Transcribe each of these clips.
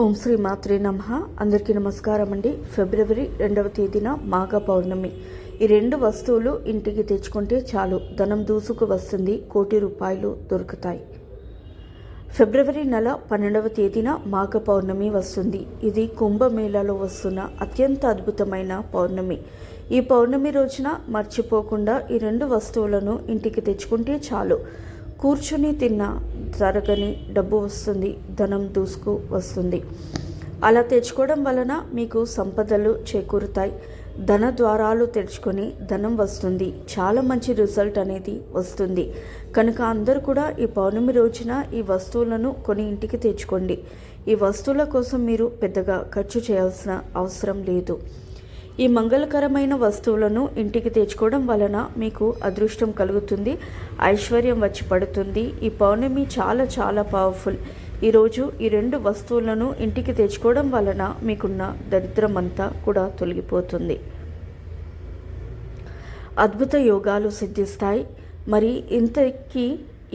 ఓం శ్రీ మాత్రే నమః. అందరికీ నమస్కారం అండి. ఫిబ్రవరి 2వ తేదీన మాఘ పౌర్ణమి. ఈ రెండు వస్తువులు ఇంటికి తెచ్చుకుంటే చాలు, ధనం దూసుకు వస్తుంది, కోటి రూపాయలు దొరుకుతాయి. ఫిబ్రవరి నెల 12వ తేదీన మాఘ పౌర్ణమి వస్తుంది. ఇది కుంభమేళాలో వస్తున్న అత్యంత అద్భుతమైన పౌర్ణమి. ఈ పౌర్ణమి రోజున మర్చిపోకుండా ఈ రెండు వస్తువులను ఇంటికి తెచ్చుకుంటే చాలు, కూర్చుని తిన్న తరగని డబ్బు వస్తుంది, ధనం దూసుకు వస్తుంది. అలా తెచ్చుకోవడం వలన మీకు సంపదలు చేకూరుతాయి, ధన ద్వారాలు తెరుచుకొని ధనం వస్తుంది, చాలా మంచి రిజల్ట్ అనేది వస్తుంది. కనుక అందరూ కూడా ఈ పౌర్ణమి రోజున ఈ వస్తువులను కొని ఇంటికి తెచ్చుకోండి. ఈ వస్తువుల కోసం మీరు పెద్దగా ఖర్చు చేయాల్సిన అవసరం లేదు. ఈ మంగళకరమైన వస్తువులను ఇంటికి తెచ్చుకోవడం వలన మీకు అదృష్టం కలుగుతుంది, ఐశ్వర్యం వచ్చి పడుతుంది. ఈ పౌర్ణమి చాలా చాలా పవర్ఫుల్. ఈరోజు ఈ రెండు వస్తువులను ఇంటికి తెచ్చుకోవడం వలన మీకున్న దరిద్రం అంతా కూడా తొలగిపోతుంది. అద్భుత యోగాలు సిద్ధిస్తాయి. మరి ఇంతకీ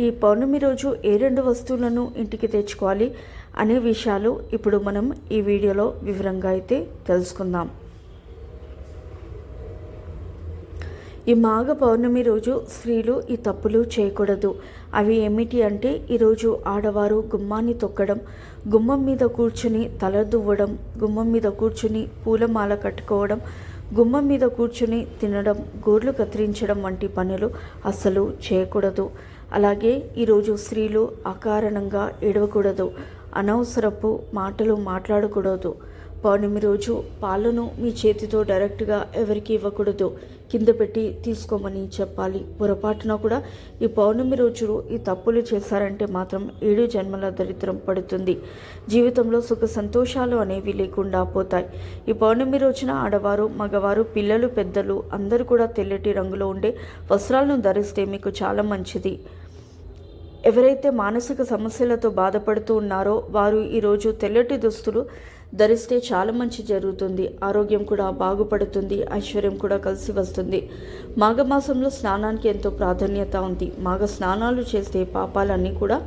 ఈ పౌర్ణమి రోజు ఏ రెండు వస్తువులను ఇంటికి తెచ్చుకోవాలి అనే విషయాలు ఇప్పుడు మనం ఈ వీడియోలో వివరంగా అయితే తెలుసుకుందాం. ఈ మాఘ పౌర్ణమి రోజు స్త్రీలు ఈ తప్పులు చేయకూడదు. అవి ఏమిటి అంటే, ఈరోజు ఆడవారు గుమ్మాన్ని తొక్కడం, గుమ్మం మీద కూర్చుని తల దువ్వడం, గుమ్మం మీద కూర్చుని పూలమాల కట్టుకోవడం, గుమ్మం మీద కూర్చుని తినడం, గోర్లు కత్తిరించడం వంటి పనులు అస్సలు చేయకూడదు. అలాగే ఈరోజు స్త్రీలు అకారణంగా ఏడవకూడదు, అనవసరపు మాటలు మాట్లాడకూడదు. పౌర్ణమి రోజు పాలను మీ చేతితో డైరెక్ట్గా ఎవరికి ఇవ్వకూడదు, కింద పెట్టి తీసుకోమని చెప్పాలి. పొరపాటున కూడా ఈ పౌర్ణమి రోజు ఈ తప్పులు చేశారంటే మాత్రం 7 జన్మల దరిద్రం పడుతుంది. జీవితంలో సుఖ సంతోషాలు అనేవి లేకుండా పోతాయి. ఈ పౌర్ణమి రోజున ఆడవారు, మగవారు, పిల్లలు, పెద్దలు అందరూ కూడా తెల్లటి రంగులో ఉండే వస్త్రాలను ధరిస్తే మీకు చాలా మంచిది. ఎవరైతే మానసిక సమస్యలతో బాధపడుతూ ఉన్నారో వారు ఈరోజు తెల్లటి దుస్తులు ధరిస్తే చాలా మంచి జరుగుతుంది. ఆరోగ్యం కూడా బాగుపడుతుంది, ఐశ్వర్యం కూడా కలిసి వస్తుంది. మాఘమాసంలో స్నానానికి ఎంతో ప్రాధాన్యత ఉంది. మాఘ స్నానాలు చేస్తే పాపాలన్నీ కూడా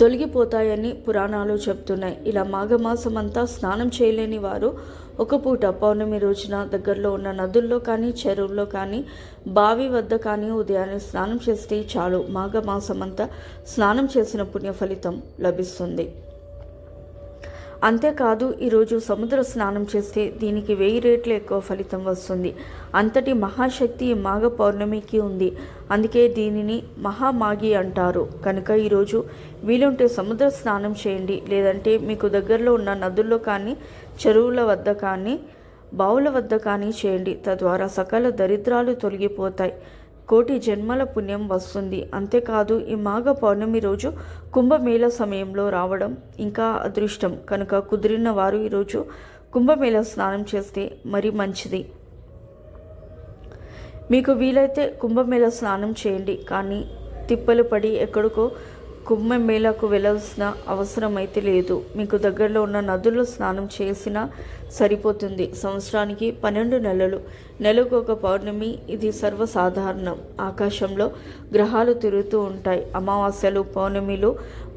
తొలగిపోతాయని పురాణాలు చెప్తున్నాయి. ఇలా మాఘమాసం అంతా స్నానం చేయలేని వారు ఒక పూట పౌర్ణమి రోజున దగ్గరలో ఉన్న నదుల్లో కానీ, చెరువుల్లో కానీ, బావి వద్ద కానీ ఉదయాన్నే స్నానం చేస్తే చాలు, మాఘమాసం అంతా స్నానం చేసిన పుణ్య ఫలితం లభిస్తుంది. అంతేకాదు, ఈరోజు సముద్ర స్నానం చేస్తే దీనికి 1000 రెట్లు ఎక్కువ ఫలితం వస్తుంది. అంతటి మహాశక్తి మాఘ పౌర్ణమికి ఉంది. అందుకే దీనిని మహామాఘి అంటారు. కనుక ఈరోజు వీలుంటే సముద్ర స్నానం చేయండి. లేదంటే మీకు దగ్గరలో ఉన్న నదుల్లో కానీ, చెరువుల వద్ద కానీ, బావుల వద్ద కానీ చేయండి. తద్వారా సకల దరిద్రాలు తొలగిపోతాయి, కోటి జన్మల పుణ్యం వస్తుంది. అంతేకాదు, ఈ మాఘ పౌర్ణమి రోజు కుంభమేళ సమయంలో రావడం ఇంకా అదృష్టం. కనుక కుదిరిన వారు ఈరోజు కుంభమేళ స్నానం చేస్తే మరీ మంచిది. మీకు వీలైతే కుంభమేళ స్నానం చేయండి, కానీ తిప్పలు పడి ఎక్కడికో కుంభమేళకు వెళ్ళాల్సిన అవసరం అయితే లేదు. మీకు దగ్గరలో ఉన్న నదుల్లో స్నానం చేసినా సరిపోతుంది. సంవత్సరానికి 12 నెలలు, నెలకు ఒక పౌర్ణమి, ఇది సర్వసాధారణం. ఆకాశంలో గ్రహాలు తిరుగుతూ ఉంటాయి. అమావాస్యలు, పౌర్ణమిలు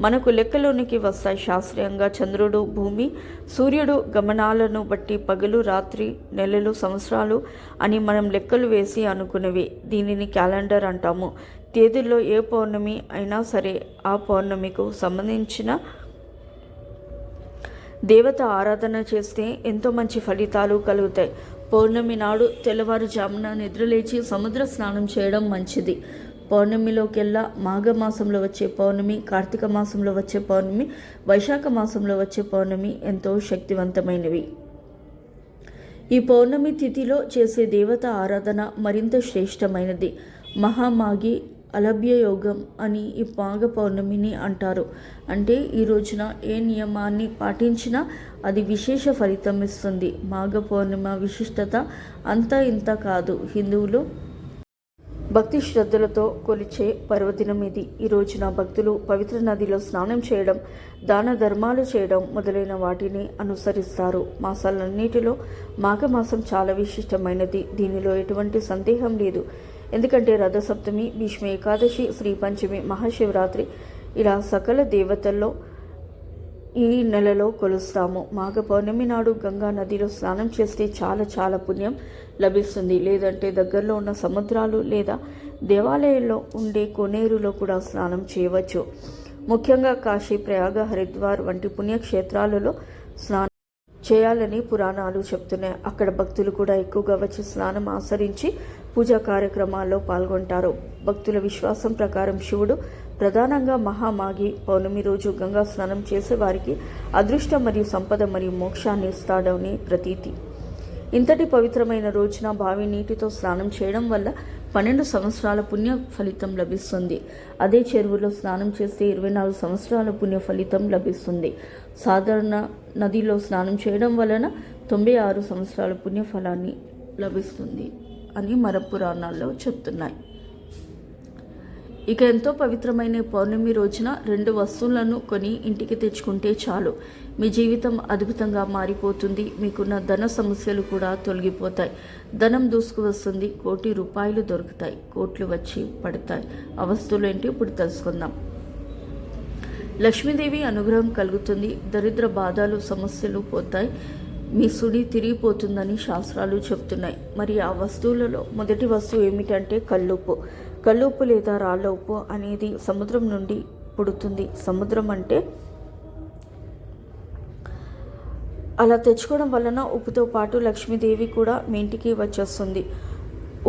మనకు లెక్కలోనికి వస్తాయి. శాస్త్రీయంగా చంద్రుడు, భూమి, సూర్యుడు గమనాలను బట్టి పగలు, రాత్రి, నెలలు, సంవత్సరాలు అని మనం లెక్కలు వేసి అనుకునేవి. దీనిని క్యాలెండర్ అంటాము. తేదీల్లో ఏ పౌర్ణమి అయినా సరే ఆ పౌర్ణమికు సంబంధించిన దేవత ఆరాధన చేస్తే ఎంతో మంచి ఫలితాలు కలుగుతాయి. పౌర్ణమి నాడు తెల్లవారుజామున నిద్రలేచి సముద్ర స్నానం చేయడం మంచిది. పౌర్ణమిలోకెల్లా మాఘమాసంలో వచ్చే పౌర్ణమి, కార్తీక మాసంలో వచ్చే పౌర్ణమి, వైశాఖ మాసంలో వచ్చే పౌర్ణమి ఎంతో శక్తివంతమైనవి. ఈ పౌర్ణమి తిథిలో చేసే దేవత ఆరాధన మరింత శ్రేష్టమైనది. మహామాఘి అలభ్య యోగం అని ఈ మాఘ పౌర్ణమిని అంటారు. అంటే ఈ రోజున ఏ నియమాన్ని పాటించినా అది విశేష ఫలితం ఇస్తుంది. మాఘ పౌర్ణిమ విశిష్టత అంతా ఇంత కాదు. హిందువులు భక్తి శ్రద్ధలతో కొలిచే పర్వదినం ఇది. ఈ రోజున భక్తులు పవిత్ర నదిలో స్నానం చేయడం, దాన ధర్మాలు చేయడం మొదలైన వాటిని అనుసరిస్తారు. మాసాలన్నిటిలో మాఘమాసం చాలా విశిష్టమైనది. దీనిలో ఎటువంటి సందేహం లేదు. ఎందుకంటే రథసప్తమి, భీష్మ ఏకాదశి, శ్రీ పంచమి, మహాశివరాత్రి ఇలా సకల దేవతల్లో ఈ నెలలో కొలుస్తాము. మాఘ పౌర్ణమి నాడు గంగా నదిలో స్నానం చేస్తే చాలా చాలా పుణ్యం లభిస్తుంది. లేదంటే దగ్గరలో ఉన్న సముద్రాలు లేదా దేవాలయాల్లో ఉండే కోనేరులో కూడా స్నానం చేయవచ్చు. ముఖ్యంగా కాశీ, ప్రయాగ, హరిద్వార్ వంటి పుణ్యక్షేత్రాలలో స్నానం చేయాలని పురాణాలు చెప్తున్నాయి. అక్కడ భక్తులు కూడా ఎక్కువగా వచ్చి స్నానం ఆచరించి పూజా కార్యక్రమాల్లో పాల్గొంటారు. భక్తుల విశ్వాసం ప్రకారం శివుడు ప్రధానంగా మహామాఘి పౌర్ణమి రోజు గంగా స్నానం చేసే వారికి అదృష్టం మరియు సంపద మరియు మోక్షాన్ని ఇస్తాడని ప్రతీతి. ఇంతటి పవిత్రమైన రోజున బావి నీటితో స్నానం చేయడం వల్ల 12 సంవత్సరాల పుణ్య ఫలితం లభిస్తుంది. అదే చెరువులో స్నానం చేస్తే 24 సంవత్సరాల పుణ్య ఫలితం లభిస్తుంది. సాధారణ నదిలో స్నానం చేయడం వలన 96 సంవత్సరాల పుణ్య ఫలాన్ని లభిస్తుంది అని మన పురాణాల్లో చెప్తున్నాయి. ఇక ఎంతో పవిత్రమైన పౌర్ణమి రోజున 2 వస్తువులను కొని ఇంటికి తెచ్చుకుంటే చాలు, మీ జీవితం అద్భుతంగా మారిపోతుంది. మీకున్న ధన సమస్యలు కూడా తొలగిపోతాయి. ధనం దూసుకు వస్తుంది. 1 కోటి రూపాయలు దొరుకుతాయి. కోట్లు వచ్చి పడతాయి. ఆ వస్తువులు ఏంటి ఇప్పుడు తెలుసుకుందాం. లక్ష్మీదేవి అనుగ్రహం కలుగుతుంది. దరిద్ర బాధలు సమస్యలు పోతాయి. మీ సుడి తిరిగిపోతుందని శాస్త్రాలు చెప్తున్నాయి. మరి ఆ వస్తువులలో మొదటి వస్తువు ఏమిటంటే కల్లుప్పు. కల్లుప్పు లేదా రాళ్ళ ఉప్పు అనేది సముద్రం నుండి పుడుతుంది. సముద్రం అంటే అలా తెచ్చుకోవడం వలన ఉప్పుతో పాటు లక్ష్మీదేవి కూడా మీ ఇంటికి వచ్చేస్తుంది.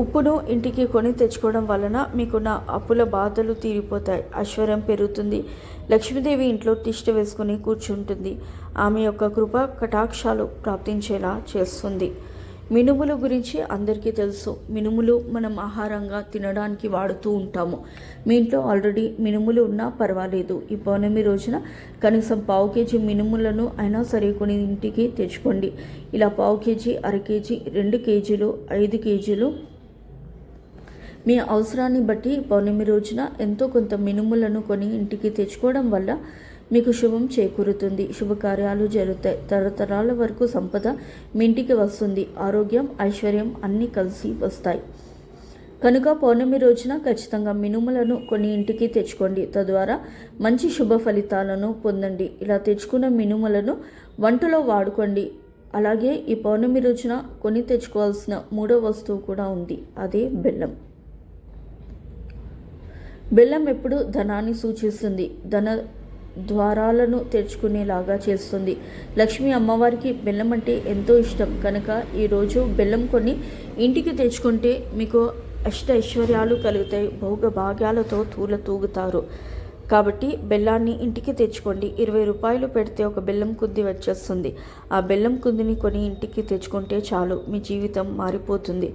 ఉప్పును ఇంటికి కొని తెచ్చుకోవడం వలన మీకున్న అప్పుల బాధలు తీరిపోతాయి. ఐశ్వర్యం పెరుగుతుంది. లక్ష్మీదేవి ఇంట్లో తిష్ట వేసుకుని కూర్చుంటుంది. ఆమె యొక్క కృప కటాక్షాలు ప్రాప్తించేలా చేస్తుంది. మినుముల గురించి అందరికీ తెలుసు. మినుములు మనం ఆహారంగా తినడానికి వాడుతూ ఉంటాము. మీ ఇంట్లో ఆల్రెడీ మినుములు ఉన్నా పర్వాలేదు. ఈ పౌర్ణమి రోజున కనీసం 1/4 కేజీ మినుములను అయినా సరే కొని ఇంటికి తెచ్చుకోండి. ఇలా 1/4 కేజీ, 1/2 కేజీ, 2 కేజీలు, 5 కేజీలు మీ అవసరాన్ని బట్టి పౌర్ణమి రోజున ఎంతో కొంత మినుములను కొని ఇంటికి తెచ్చుకోవడం వల్ల మీకు శుభం చేకూరుతుంది. శుభకార్యాలు జరుగుతాయి. తరతరాల వరకు సంపద మీ ఇంటికి వస్తుంది. ఆరోగ్యం, ఐశ్వర్యం అన్నీ కలిసి వస్తాయి. కనుక పౌర్ణమి రోజున ఖచ్చితంగా మినుములను కొన్ని ఇంటికి తెచ్చుకోండి. తద్వారా మంచి శుభ ఫలితాలను పొందండి. ఇలా తెచ్చుకున్న మినుములను వంటలో వాడుకోండి. అలాగే ఈ పౌర్ణమి రోజున కొని తెచ్చుకోవాల్సిన 3వ వస్తువు కూడా ఉంది. అదే బెల్లం. బెల్లం ఎప్పుడు ధనాన్ని సూచిస్తుంది. ధన ద్వారాలను తెరుచుకునేలాగా చేస్తుంది. లక్ష్మీ అమ్మవారికి బెల్లం అంటే ఎంతో ఇష్టం. కనుక ఈరోజు బెల్లం కొని ఇంటికి తెచ్చుకుంటే మీకు ఐశ్వర్యాలు కలుగుతాయి. భోగభాగ్యాలతో తూగుతారు. కాబట్టి బెల్లాన్ని ఇంటికి తెచ్చుకోండి. 20 రూపాయలు పెడితే ఒక బెల్లం కుంది వచ్చేస్తుంది. ఆ బెల్లం కుందిని కొని ఇంటికి తెచ్చుకుంటే చాలు, మీ జీవితం మారిపోతుంది.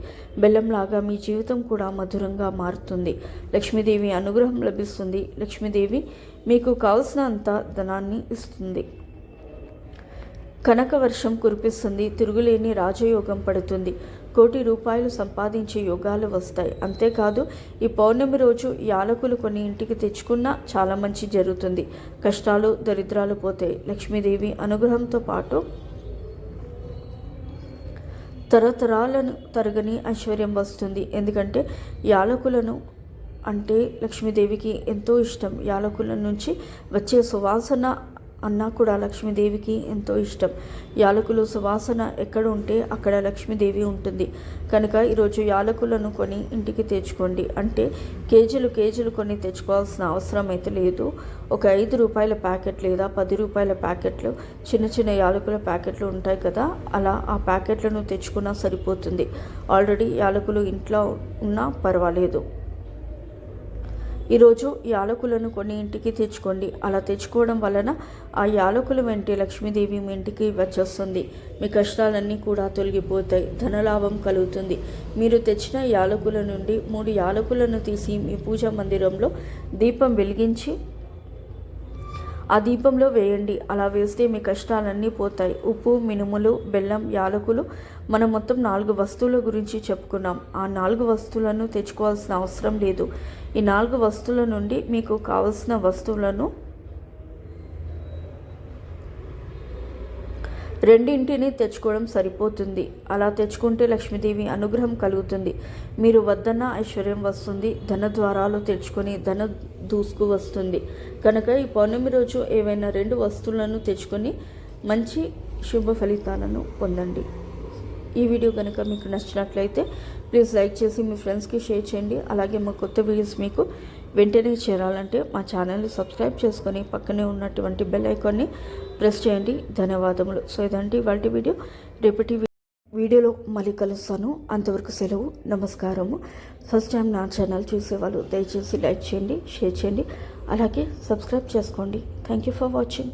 బెల్లంలాగా మీ జీవితం కూడా మధురంగా మారుతుంది. లక్ష్మీదేవి అనుగ్రహం లభిస్తుంది. లక్ష్మీదేవి మీకు కావలసినంత ధనాన్ని ఇస్తుంది. కనక వర్షం కురిపిస్తుంది. తిరుగులేని రాజయోగం పడుతుంది. 1 కోటి రూపాయలు సంపాదించే యోగాలు వస్తాయి. అంతేకాదు ఈ పౌర్ణమి రోజు యాలకులు కొన్ని ఇంటికి తెచ్చుకున్నా చాలా మంచి జరుగుతుంది. కష్టాలు, దరిద్రాలు పోతాయి. లక్ష్మీదేవి అనుగ్రహంతో పాటు తరతరాలను తరగని ఐశ్వర్యం వస్తుంది. ఎందుకంటే యాలకులను అంటే లక్ష్మీదేవికి ఎంతో ఇష్టం. యాలకుల నుంచి వచ్చే సువాసన అన్నా కూడా లక్ష్మీదేవికి ఎంతో ఇష్టం. యాలకులు సువాసన ఎక్కడ ఉంటే అక్కడ లక్ష్మీదేవి ఉంటుంది. కనుక ఈరోజు యాలకులను కొని ఇంటికి తెచ్చుకోండి. అంటే కేజీలు కొని తెచ్చుకోవాల్సిన అవసరం అయితే లేదు. ఒక 5 రూపాయల ప్యాకెట్ లేదా 10 రూపాయల ప్యాకెట్లు, చిన్న యాలకుల ప్యాకెట్లు ఉంటాయి కదా, అలా ఆ ప్యాకెట్లను తెచ్చుకున్నా సరిపోతుంది. ఆల్రెడీ యాలకులు ఇంట్లో ఉన్నా పర్వాలేదు. ఈరోజు యాలకులను కొన్ని ఇంటికి తెచ్చుకోండి. అలా తెచ్చుకోవడం వలన ఆ యాలకుల వెంటే లక్ష్మీదేవి మీ ఇంటికి వచ్చేస్తుంది. మీ కష్టాలన్నీ కూడా తొలగిపోతాయి. ధనలాభం కలుగుతుంది. మీరు తెచ్చిన యాలకుల నుండి 3 యాలకులను తీసి మీ పూజా మందిరంలో దీపం వెలిగించి ఆ దీపంలో వేయండి. అలా వేస్తే మీ కష్టాలన్నీ పోతాయి. ఉప్పు, మినుములు, బెల్లం, యాలకులు మనం మొత్తం 4 వస్తువుల గురించి చెప్పుకున్నాం. ఆ 4 వస్తువులను తెచ్చుకోవాల్సిన అవసరం లేదు. ఈ 4 వస్తువుల నుండి మీకు కావలసిన వస్తువులను రెండింటిని తెచ్చుకోవడం సరిపోతుంది. అలా తెచ్చుకుంటే లక్ష్మీదేవి అనుగ్రహం కలుగుతుంది. మీరు వద్దన్న ఐశ్వర్యం వస్తుంది. ధన ద్వారాలు తెచ్చుకొని ధన దూసుకు వస్తుంది. కనుక ఈ పౌర్ణమి రోజు ఏవైనా 2 వస్తువులను తెచ్చుకొని మంచి శుభ ఫలితాలను పొందండి. ఈ వీడియో కనుక మీకు నచ్చినట్లయితే ప్లీజ్ లైక్ చేసి మీ ఫ్రెండ్స్కి షేర్ చేయండి. అలాగే మా కొత్త వీడియోస్ మీకు వెంటనే చేరాలంటే మా ఛానల్ని సబ్స్క్రైబ్ చేసుకొని పక్కనే ఉన్నటువంటి బెల్ ఐకాన్ని ప్రెస్ చేయండి. ధన్యవాదములు. సో ఇదండి వాటి వీడియో. రేపటి వీడియోలో మళ్ళీ కలుస్తాను. అంతవరకు సెలవు. నమస్కారము. ఫస్ట్ టైం నా ఛానల్ చూసేవాళ్ళు దయచేసి లైక్ చేయండి, షేర్ చేయండి, అలాగే సబ్స్క్రైబ్ చేసుకోండి. Thank you for watching.